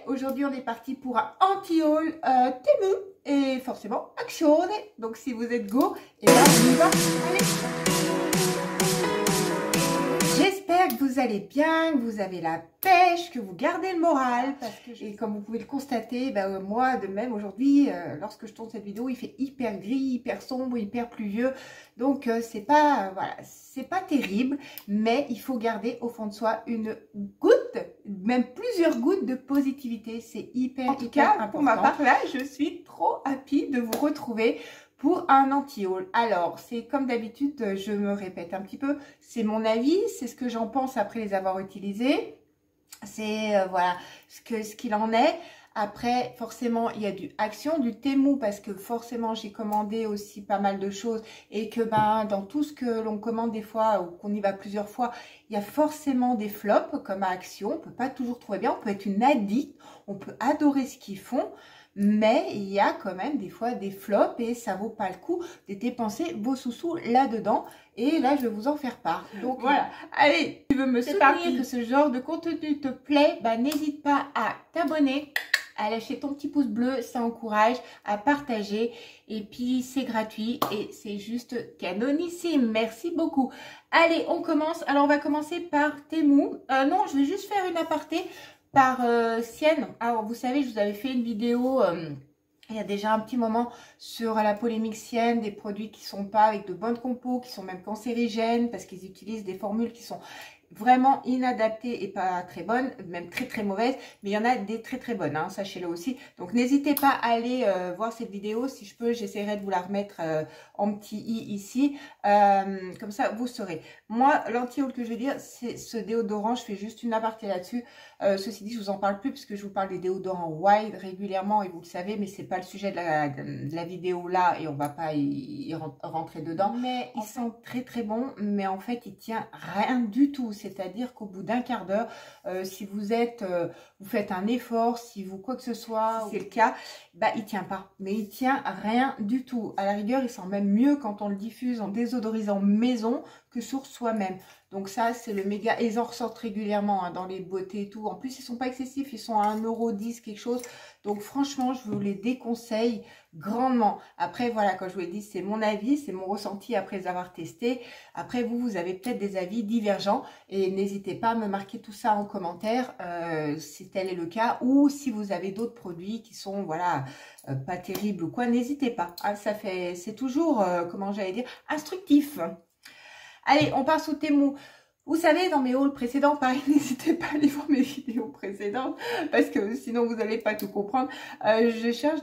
aujourd'hui on est parti pour un anti-haul Temu et forcément action. Donc si vous êtes go, et ben on y va. Allez. J'espère que vous allez bien, que vous avez la pêche, que vous gardez le moral. Et comme vous pouvez le constater, moi de même aujourd'hui, lorsque je tourne cette vidéo, il fait hyper gris, hyper sombre, hyper pluvieux. Donc c'est pas, voilà, c'est pas terrible, mais il faut garder au fond de soi une goutte, même plusieurs gouttes de positivité. C'est hyper important. Pour ma part là, je suis trop happy de vous retrouver pour un anti-haul. Alors, c'est comme d'habitude, je me répète un petit peu, c'est mon avis, c'est ce que j'en pense après les avoir utilisés. C'est voilà ce qu'il en est. Après, forcément, il y a du Action, du Temu, parce que forcément, j'ai commandé aussi pas mal de choses et que dans tout ce que l'on commande des fois ou qu'on y va plusieurs fois, il y a forcément des flops comme à Action. On peut pas toujours trouver bien, on peut être une addict, on peut adorer ce qu'ils font. Mais il y a quand même des fois des flops et ça vaut pas le coup de dépenser vos sous-sous là-dedans. Et là, je vais vous en faire part. Donc voilà, allez, si tu veux me soutenir, que ce genre de contenu te plaît, n'hésite pas à t'abonner, à lâcher ton petit pouce bleu, ça encourage, à partager. Et puis, c'est gratuit et c'est juste canonissime. Merci beaucoup. Allez, on commence. Alors, on va commencer par Temu. Non, je vais juste faire une aparté par Sienne. Alors, vous savez, je vous avais fait une vidéo il y a déjà un petit moment sur la polémique Sienne, des produits qui sont pas avec de bonnes compos, qui sont même cancérigènes parce qu'ils utilisent des formules qui sont vraiment inadaptées et pas très bonnes, même très mauvaises, mais il y en a des très bonnes, hein, sachez-le aussi. Donc n'hésitez pas à aller voir cette vidéo, si je peux j'essaierai de vous la remettre en petit i ici, comme ça vous saurez. Moi l'anti-haul que je veux dire, c'est ce déodorant, je fais juste une aparté là-dessus. Ceci dit, je vous en parle plus puisque je vous parle des déodorants Wild régulièrement et vous le savez, mais c'est pas le sujet de la vidéo là et on va pas y rentrer dedans. Mais ils sont très bons, mais en fait il tient rien du tout. C'est-à-dire qu'au bout d'un quart d'heure, si vous êtes, vous faites un effort, si vous quoi que ce soit, si c'est le cas, il tient pas. Mais il tient rien du tout. À la rigueur, il sent même mieux quand on le diffuse en désodorisant maison que sur soi-même. Donc ça, c'est le méga. Et ils en ressortent régulièrement hein, dans les beautés et tout. En plus, ils sont pas excessifs. Ils sont à 1,10 € quelque chose. Donc franchement, je vous les déconseille grandement. Après, voilà, comme je vous l'ai dit, c'est mon avis, c'est mon ressenti après les avoir testés. Après, vous avez peut-être des avis divergents. Et n'hésitez pas à me marquer tout ça en commentaire si tel est le cas. Ou si vous avez d'autres produits qui sont, voilà, pas terribles ou quoi, n'hésitez pas. Hein, c'est toujours, comment j'allais dire, instructif. Allez, on passe au Temu. Vous savez, dans mes hauls précédents, pareil, n'hésitez pas à aller voir mes vidéos précédentes, parce que sinon vous n'allez pas tout comprendre. Je cherche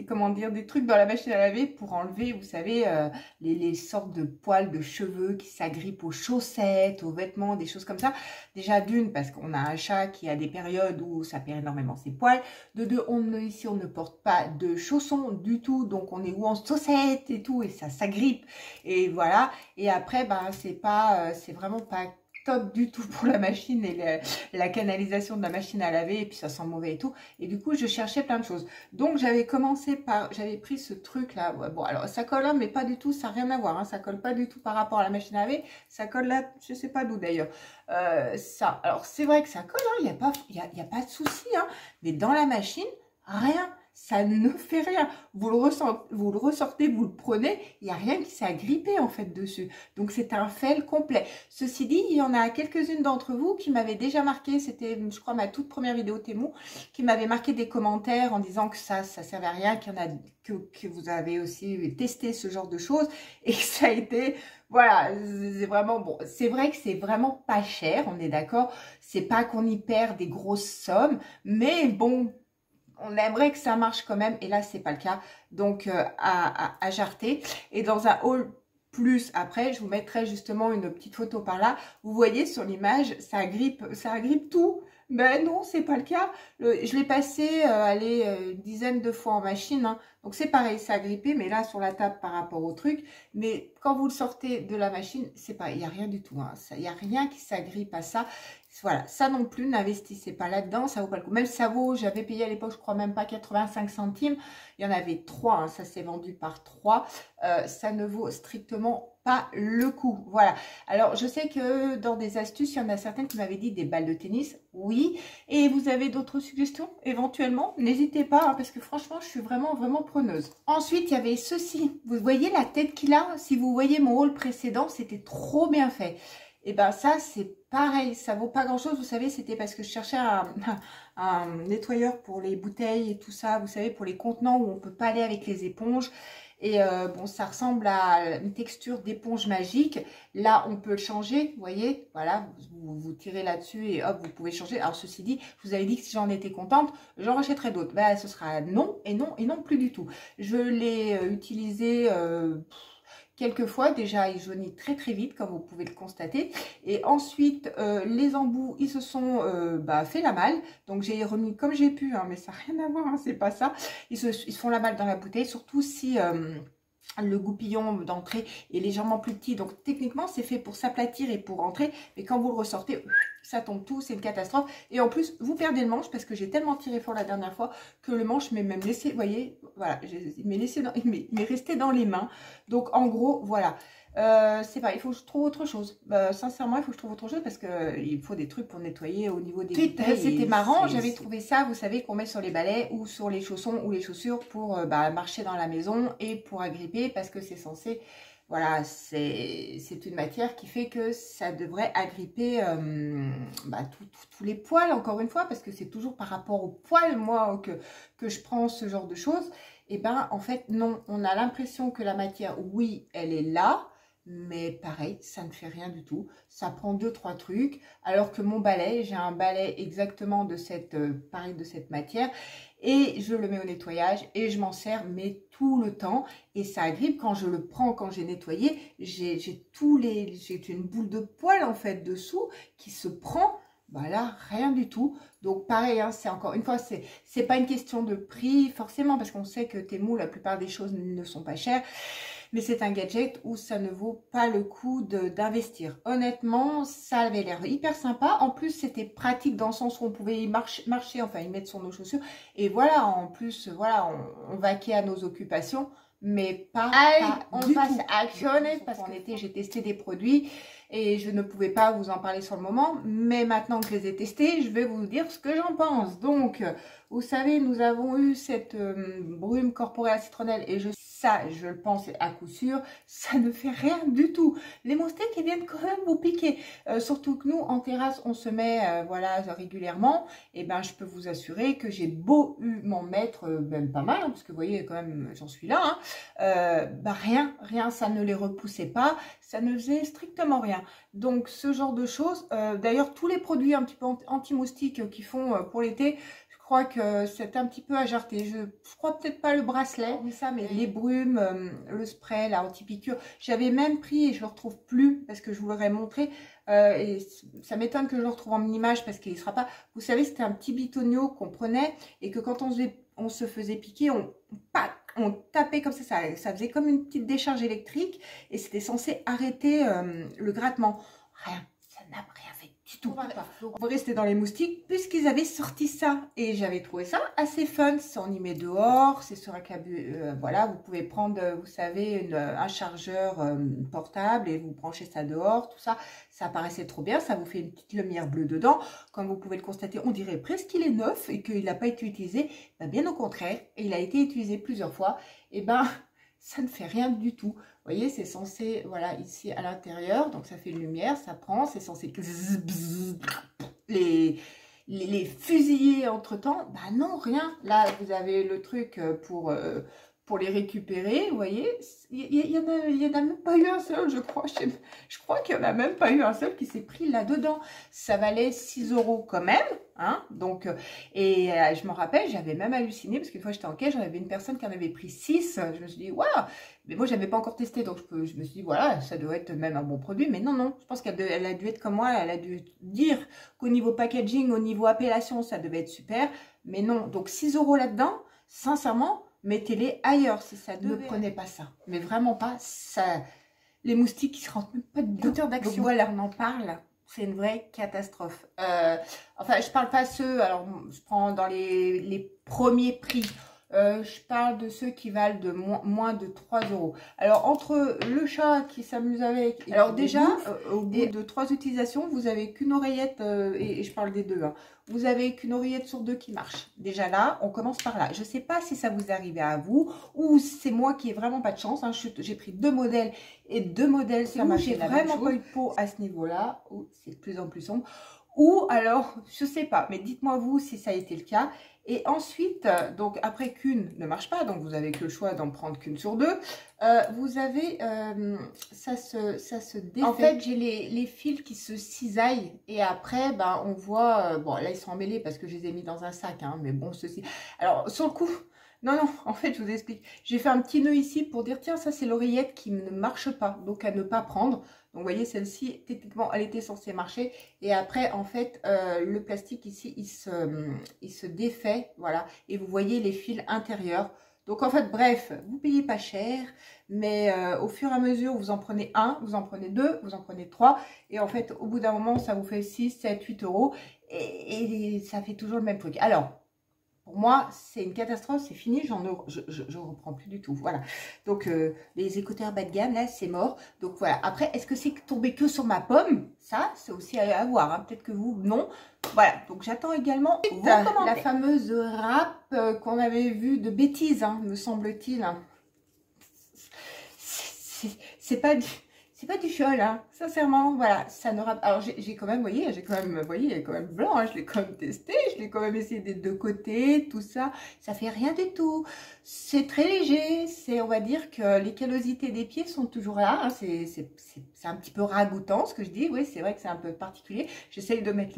comment dire, des trucs dans la machine à laver pour enlever, vous savez, les sortes de poils de cheveux qui s'agrippent aux chaussettes, aux vêtements, des choses comme ça. Déjà d'une, parce qu'on a un chat qui a des périodes où ça perd énormément ses poils. De deux, ici on ne porte pas de chaussons du tout, donc on est ou en chaussettes et tout, et ça s'agrippe, et voilà. Et après, c'est vraiment pas top du tout pour la machine et la canalisation de la machine à laver, et puis ça sent mauvais et tout. Et du coup, je cherchais plein de choses. Donc, j'avais pris ce truc là. Bon, alors ça colle là, mais pas du tout, ça n'a rien à voir. Hein, ça colle pas du tout par rapport à la machine à laver. Ça colle là, je sais pas d'où d'ailleurs. Ça, alors c'est vrai que ça colle, hein, y a pas de souci, hein, mais dans la machine, rien. Ça ne fait rien. Vous le ressortez, vous le prenez, il n'y a rien qui s'est agrippé en fait dessus. Donc c'est un fail complet. Ceci dit, il y en a quelques-unes d'entre vous qui m'avaient déjà marqué, c'était je crois ma toute première vidéo Temu, qui m'avait marqué des commentaires en disant que ça servait à rien, qu'il y en a que vous avez aussi testé ce genre de choses et que ça a été, voilà, c'est vraiment bon. C'est vrai que c'est vraiment pas cher, on est d'accord. C'est pas qu'on y perd des grosses sommes, mais bon, on aimerait que ça marche quand même, et là c'est pas le cas, donc à jarter. Et dans un haul plus après, je vous mettrai justement une petite photo par là. Vous voyez sur l'image, ça agrippe tout. Mais non, c'est pas le cas. Je l'ai passé une dizaine de fois en machine, hein. Donc c'est pareil, ça a grippé, mais là sur la table par rapport au truc. Mais quand vous le sortez de la machine, c'est pas, il y a rien du tout, hein. Il y a rien qui s'agrippe à ça. Voilà, ça non plus, n'investissez pas là-dedans, ça vaut pas le coup. Même si ça vaut, j'avais payé à l'époque, je crois même pas 85 centimes. Il y en avait 3, hein, ça s'est vendu par 3. Ça ne vaut strictement pas le coup. Voilà. Alors, je sais que dans des astuces, il y en a certaines qui m'avaient dit des balles de tennis. Oui. Et vous avez d'autres suggestions éventuellement? N'hésitez pas, hein, parce que franchement, je suis vraiment preneuse. Ensuite, il y avait ceci. Vous voyez la tête qu'il a? Si vous voyez mon haul précédent, c'était trop bien fait. Et ben ça, c'est pareil, ça vaut pas grand chose. Vous savez, c'était parce que je cherchais un nettoyeur pour les bouteilles et tout ça, vous savez, pour les contenants où on peut pas aller avec les éponges. Et bon, ça ressemble à une texture d'éponge magique. Là, on peut le changer, vous voyez, voilà, vous tirez là-dessus et hop, vous pouvez changer. Alors, ceci dit, je vous avais dit que si j'en étais contente, j'en rachèterais d'autres. Ben, ce sera non et non et non plus du tout. Je l'ai utilisé... quelquefois, déjà, il jaunit très vite, comme vous pouvez le constater. Et ensuite, les embouts, ils se sont fait la malle. Donc, j'ai remis comme j'ai pu, hein, mais ça n'a rien à voir, hein, c'est pas ça. Ils se font la malle dans la bouteille, surtout si... le goupillon d'entrée est légèrement plus petit, donc techniquement c'est fait pour s'aplatir et pour rentrer, mais quand vous le ressortez, ça tombe tout, c'est une catastrophe. Et en plus vous perdez le manche parce que j'ai tellement tiré fort la dernière fois que le manche m'est même laissé, vous voyez, voilà, il m'est resté dans les mains. Donc en gros voilà, c'est pas, il faut que je trouve autre chose. Sincèrement, il faut que je trouve autre chose parce que il faut des trucs pour nettoyer au niveau des bouteilles. C'était marrant, j'avais trouvé ça, vous savez, qu'on met sur les balais ou sur les chaussons ou les chaussures pour marcher dans la maison et pour agripper, parce que c'est censé, voilà, c'est une matière qui fait que ça devrait agripper tous les poils, encore une fois, parce que c'est toujours par rapport aux poils, moi, que je prends ce genre de choses. Et ben en fait non, on a l'impression que la matière, oui, elle est là, mais pareil, ça ne fait rien du tout. Ça prend 2-3 trucs, alors que mon balai, j'ai un balai exactement de cette, pareil, de cette matière, et je le mets au nettoyage, et je m'en sers, mais tout le temps, et ça agrippe quand je le prends, quand j'ai nettoyé, j'ai une boule de poil, en fait, dessous, qui se prend. Bah là, rien du tout. Donc pareil, hein, c'est encore une fois, c'est pas une question de prix, forcément, parce qu'on sait que Temu, la plupart des choses ne sont pas chères. Mais c'est un gadget où ça ne vaut pas le coup d'investir. Honnêtement, ça avait l'air hyper sympa. En plus, c'était pratique dans le sens où on pouvait y marcher, enfin y mettre sur nos chaussures. Et voilà, en plus, voilà, on vaquait à nos occupations. Mais pas, Allez, on passe à action, parce qu'en été, j'ai testé des produits et je ne pouvais pas vous en parler sur le moment. Mais maintenant que je les ai testés, je vais vous dire ce que j'en pense. Donc, vous savez, nous avons eu cette brume corporelle à citronnelle et ça, je le pense à coup sûr, ça ne fait rien du tout. Les moustiques, ils viennent quand même vous piquer. Surtout que nous, en terrasse, on se met voilà, régulièrement. Et ben, je peux vous assurer que j'ai beau m'en mettre même pas mal, hein, parce que vous voyez, quand même, j'en suis là. Hein, rien, ça ne les repoussait pas. Ça ne faisait strictement rien. Donc, ce genre de choses. D'ailleurs, tous les produits un petit peu anti-moustiques qui font pour l'été, je crois que c'est un petit peu à jarter. Je crois peut-être pas le bracelet, mais les brumes, le spray, la anti-piqûre. J'avais même pris et je le retrouve plus parce que je vous l'aurais montré. Et ça m'étonne que je le retrouve en image parce qu'il ne sera pas. Vous savez, c'était un petit bitonio qu'on prenait et que quand on se faisait piquer, on tapait comme ça faisait comme une petite décharge électrique et c'était censé arrêter le grattement. Rien, ça n'a rien fait du tout. On va rester dans les moustiques puisqu'ils avaient sorti ça et j'avais trouvé ça assez fun. On y met dehors, c'est sur un câble, voilà, vous pouvez prendre, vous savez, un chargeur portable et vous branchez ça dehors, tout ça. Ça paraissait trop bien, ça vous fait une petite lumière bleue dedans. Comme vous pouvez le constater, on dirait presque qu'il est neuf et qu'il n'a pas été utilisé. Ben, bien au contraire, il a été utilisé plusieurs fois. Et ben, ça ne fait rien du tout. Vous voyez, c'est censé, voilà, ici à l'intérieur, donc ça fait une lumière, ça prend, c'est censé les fusiller entre-temps. Bah non, rien. Là, vous avez le truc pour les récupérer, vous voyez. Il y en a même pas eu un seul, je crois. Je crois qu'il n'y en a même pas eu un seul qui s'est pris là-dedans. Ça valait 6 € quand même. Hein, donc, je me rappelle, j'avais même halluciné parce qu'une fois j'étais en quai, j'en avais une personne qui en avait pris 6. Je me suis dit, waouh! Mais moi, je n'avais pas encore testé, donc je me suis dit, voilà, ça doit être même un bon produit. Mais non, non, je pense qu'elle a dû être comme moi, elle a dû dire qu'au niveau packaging, au niveau appellation, ça devait être super. Mais non, donc 6 € là-dedans, sincèrement, mettez-les ailleurs si ça ne prenez pas ça. Mais vraiment pas, ça. Les moustiques, ils se rendent même pas de hauteur d'action. Donc voilà, on en parle. c'est une vraie catastrophe. Enfin, je parle pas ceux, alors je prends dans les premiers prix. Je parle de ceux qui valent de moins de 3 euros. Alors, entre le chat qui s'amuse avec... Alors déjà, au bout de 3 utilisations, vous avez qu'une oreillette, et je parle des deux, hein, vous avez qu'une oreillette sur 2 qui marche. Déjà là, on commence par là. Je ne sais pas si ça vous est arrivé à vous, ou c'est moi qui ai vraiment pas de chance. Hein. J'ai pris 2 modèles, et 2 modèles, ça m'a fait vraiment pas eu de peau à ce niveau-là. Oh, c'est de plus en plus sombre. Ou alors, je sais pas, mais dites-moi vous si ça a été le cas. Et ensuite, donc après qu'une ne marche pas, donc vous avez que le choix d'en prendre qu'une sur 2, vous avez, ça se défait. En fait, j'ai les fils qui se cisaillent et après, ben, on voit, bon là ils sont emmêlés parce que je les ai mis dans un sac, hein, mais bon, ceci. Alors, sur le coup, non, en fait, je vous explique. J'ai fait un petit nœud ici pour dire, tiens, ça c'est l'oreillette qui ne marche pas, donc à ne pas prendre. Donc, vous voyez, celle-ci, techniquement, elle était censée marcher. Et après, en fait, le plastique ici, il se défait, voilà. Et vous voyez les fils intérieurs. Donc, en fait, bref, vous payez pas cher. Mais au fur et à mesure, vous en prenez un, vous en prenez deux, vous en prenez trois. Et en fait, au bout d'un moment, ça vous fait 6, 7, 8 euros. Et ça fait toujours le même truc. Alors, pour moi, c'est une catastrophe, c'est fini, je reprends plus du tout. Voilà. Donc, les écouteurs bas de gamme, là, c'est mort. Donc, voilà. Après, est-ce que c'est tombé que sur ma pomme? Ça, c'est aussi à voir. Hein. Peut-être que vous, non. Voilà. Donc, j'attends également la fameuse râpe qu'on avait vue de bêtises, hein, me semble-t-il. C'est pas du... C'est pas du fiol, hein. Sincèrement, voilà, ça n'aura... Alors, j'ai quand même, vous voyez, il est quand même blanc, hein. Je l'ai quand même testé, je l'ai quand même essayé des deux côtés, tout ça. Ça fait rien du tout. C'est très léger, on va dire que les callosités des pieds sont toujours là, hein. C'est un petit peu ragoûtant, ce que je dis. Oui, c'est vrai que c'est un peu particulier. J'essaye de mettre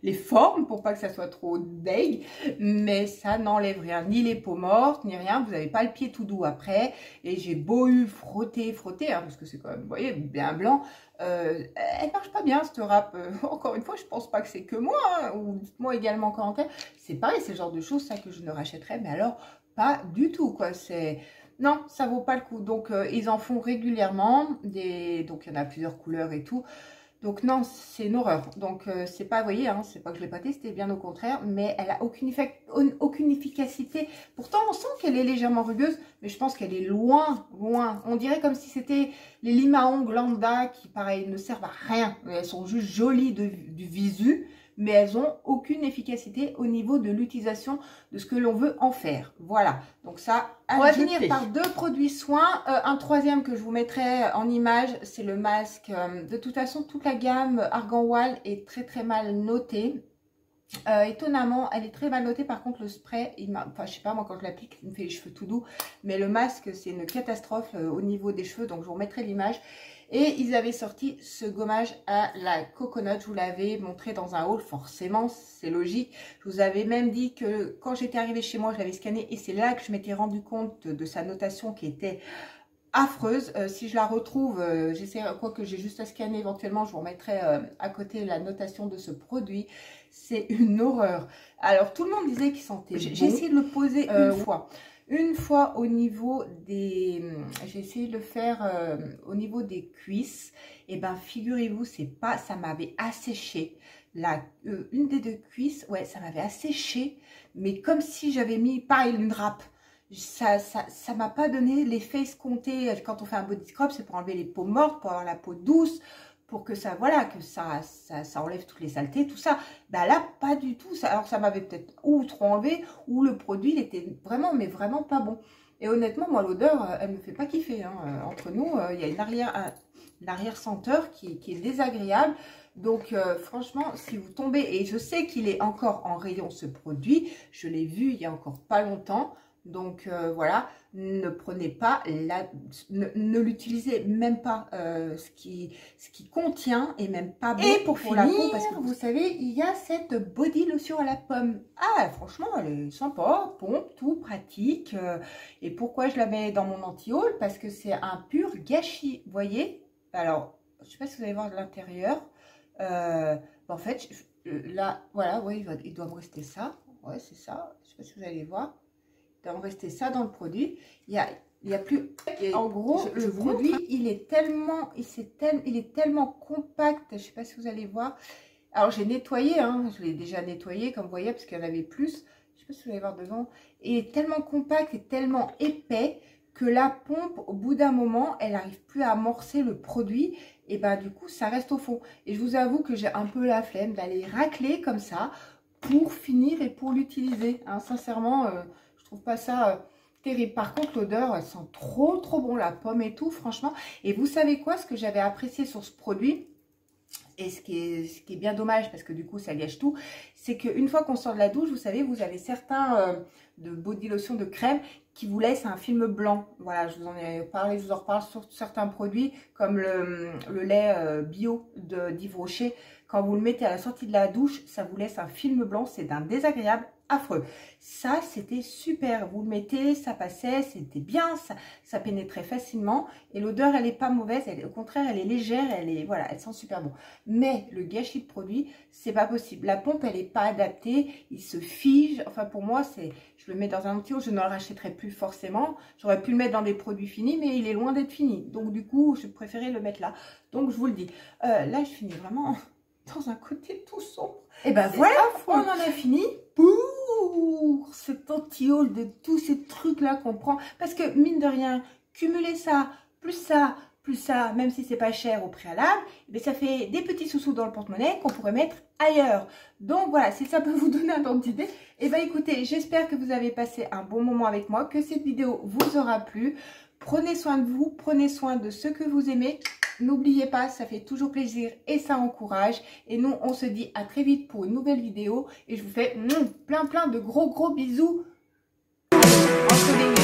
les formes pour pas que ça soit trop deg, mais ça n'enlève rien, ni les peaux mortes, ni rien. Vous n'avez pas le pied tout doux après. Et j'ai beau frotter, hein, parce que c'est quand même, vous voyez, bien blanc. Elle marche pas bien, cette râpe. Encore une fois, je pense pas que c'est que moi, hein, ou dites-moi également en commentaire. C'est pareil, c'est le genre de choses, ça, que je ne rachèterais, mais alors, pas du tout, quoi. Non, ça vaut pas le coup. Donc, ils en font régulièrement. Donc, il y en a plusieurs couleurs et tout. Donc non, c'est une horreur. Donc c'est pas, vous voyez, hein, c'est pas que je l'ai pas testé, bien au contraire, mais elle a aucune efficacité. Pourtant, on sent qu'elle est légèrement rugueuse, mais je pense qu'elle est loin. On dirait comme si c'était les limes à ongles lambda qui, pareil, ne servent à rien. Elles sont juste jolies du visu, mais elles ont aucune efficacité au niveau de l'utilisation de ce que l'on veut en faire. Voilà, donc ça, on va finir par 2 produits soins. Un troisième que je vous mettrai en image, c'est le masque. De toute façon, toute la gamme Argan Wall est très mal notée. Étonnamment, elle est très mal notée. Par contre, le spray, enfin, je sais pas, moi, quand je l'applique, il me fait les cheveux tout doux. Mais le masque, c'est une catastrophe au niveau des cheveux. Donc, je vous remettrai l'image. Et ils avaient sorti ce gommage à la coconut. Je vous l'avais montré dans un haul. Forcément, c'est logique. Je vous avais même dit que quand j'étais arrivée chez moi, je l'avais scanné. Et c'est là que je m'étais rendu compte de sa notation qui était affreuse. Si je la retrouve, j'essaierai, quoi que j'ai juste à scanner éventuellement, je vous remettrai à côté la notation de ce produit. C'est une horreur. Alors, tout le monde disait qu'il sentait bon. J'ai essayé de le poser une fois au niveau des... J'ai essayé de le faire au niveau des cuisses. Et ben, figurez-vous, ça m'avait asséché. Une des 2 cuisses, ouais, ça m'avait asséché. Mais comme si j'avais mis, pareil, une râpe. Ça m'a pas donné l'effet escompté. Quand on fait un body scrub, c'est pour enlever les peaux mortes, pour avoir la peau douce, pour que ça, voilà, que ça enlève toutes les saletés, tout ça. Bah là, pas du tout. Alors, ça m'avait peut-être ou trop enlevé, ou le produit, il était vraiment, mais vraiment pas bon. Et honnêtement, moi, l'odeur, elle me fait pas kiffer. Hein. Entre nous, il y a une arrière-senteur qui est désagréable. Donc, franchement, si vous tombez, et je sais qu'il est encore en rayon, ce produit, je l'ai vu il y a encore pas longtemps. Donc voilà, ne prenez pas, ne l'utilisez même pas, ce qui contient et même pas bon pour finir, la peau, parce que vous savez, il y a cette body lotion à la pomme. Ah, franchement, elle est sympa, pompe, tout pratique. Et pourquoi je la mets dans mon anti-haul? Parce que c'est un pur gâchis, vous voyez? Alors, je sais pas si vous allez voir de l'intérieur. En fait, là, voilà, ouais, il doit me rester ça. Ouais, c'est ça. Je sais pas si vous allez voir. doit me rester ça dans le produit. Il y a plus... En gros, le produit, il est tellement compact. Je ne sais pas si vous allez voir. Alors, j'ai nettoyé, hein, je l'ai déjà nettoyé, comme vous voyez, parce qu'il y en avait plus. Je ne sais pas si vous allez voir devant. Il est tellement compact et tellement épais que la pompe, au bout d'un moment, elle n'arrive plus à amorcer le produit. Et ben du coup, ça reste au fond. Et je vous avoue que j'ai un peu la flemme d'aller racler comme ça pour finir et pour l'utiliser. Hein, sincèrement, je trouve pas ça terrible. Par contre, l'odeur, elle sent trop bon, la pomme et tout, franchement. Et vous savez quoi, ce que j'avais apprécié sur ce produit, et ce qui est bien dommage, parce que du coup, ça gâche tout, c'est qu'une fois qu'on sort de la douche, vous savez, vous avez certains de body lotion, de crème, qui vous laissent un film blanc. Voilà, je vous en ai parlé, je vous en reparle sur certains produits, comme le lait bio d'Yves Rocher. Quand vous le mettez à la sortie de la douche, ça vous laisse un film blanc, c'est d'un désagréable affreux. Ça, c'était super. Vous le mettez, ça passait, c'était bien, ça pénétrait facilement. Et l'odeur, elle n'est pas mauvaise. Au contraire, elle est légère, voilà, elle sent super bon. Mais le gâchis de produit, c'est pas possible. La pompe, elle n'est pas adaptée. Il se fige. Enfin, pour moi, je le mets dans un tuyau. Je ne le rachèterai plus forcément. J'aurais pu le mettre dans des produits finis, mais il est loin d'être fini. Donc, du coup, je préférais le mettre là. Donc, je vous le dis. Là, je finis vraiment dans un côté tout sombre. Et ben voilà, on en a fini pour cet anti-haul de tous ces trucs-là qu'on prend. Parce que, mine de rien, cumuler ça, plus ça, même si c'est pas cher au préalable, mais ça fait des petits sous-sous dans le porte-monnaie qu'on pourrait mettre ailleurs. Donc voilà, si ça peut vous donner un ordre d'idée, et ben écoutez, j'espère que vous avez passé un bon moment avec moi, que cette vidéo vous aura plu. Prenez soin de vous, prenez soin de ceux que vous aimez. N'oubliez pas, ça fait toujours plaisir et ça encourage. Et nous, on se dit à très vite pour une nouvelle vidéo. Et je vous fais plein de gros bisous entre les